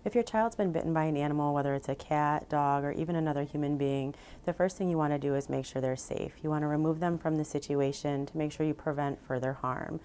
If your child's been bitten by an animal, whether it's a cat, dog, or even another human being, the first thing you want to do is make sure they're safe. You want to remove them from the situation to make sure you prevent further harm.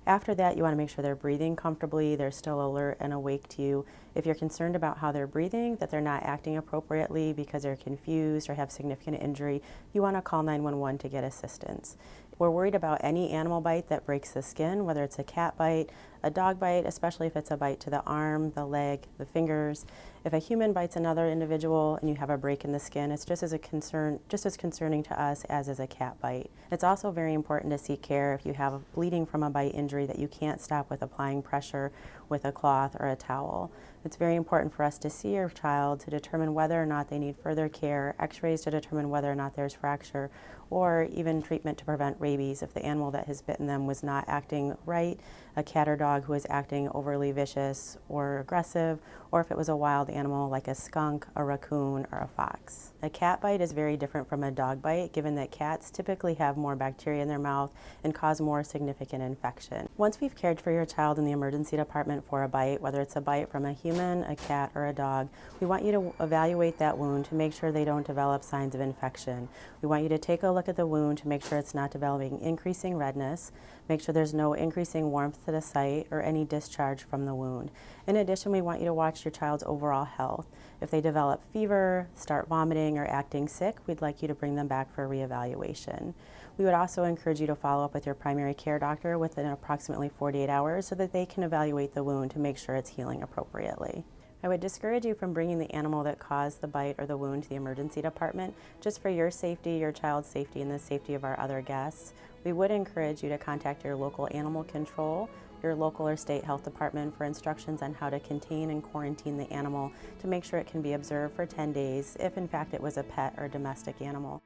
After that, you want to make sure they're breathing comfortably, they're still alert and awake to you. If you're concerned about how they're breathing, that they're not acting appropriately because they're confused or have significant injury, you want to call 911 to get assistance. We're worried about any animal bite that breaks the skin, whether it's a cat bite, a dog bite, especially if it's a bite to the arm, the leg, the fingers. If a human bites another individual and you have a break in the skin, it's just as concerning to us as is a cat bite. It's also very important to seek care if you have bleeding from a bite injury that you can't stop with applying pressure with a cloth or a towel. It's very important for us to see your child to determine whether or not they need further care, x-rays to determine whether or not there's fracture, or even treatment to prevent rabies if the animal that has bitten them was not acting right, a cat or dog who is acting overly vicious or aggressive, or if it was a wild animal like a skunk, a raccoon, or a fox. A cat bite is very different from a dog bite, given that cats typically have more bacteria in their mouth and cause more significant infection. Once we've cared for your child in the emergency department for a bite, whether it's a bite from a human, a cat, or a dog, we want you to evaluate that wound to make sure they don't develop signs of infection. We want you to take a look at the wound to make sure it's not developing increasing redness, make sure there's no increasing warmth to the site or any discharge from the wound. In addition, we want you to watch your child's overall health. If they develop fever, start vomiting, or acting sick, we'd like you to bring them back for reevaluation. We would also encourage you to follow up with your primary care doctor within approximately 48 hours so that they can evaluate the wound to make sure it's healing appropriately. I would discourage you from bringing the animal that caused the bite or the wound to the emergency department just for your safety, your child's safety, and the safety of our other guests. We would encourage you to contact your local animal control, your local or state health department for instructions on how to contain and quarantine the animal to make sure it can be observed for 10 days if in fact it was a pet or domestic animal.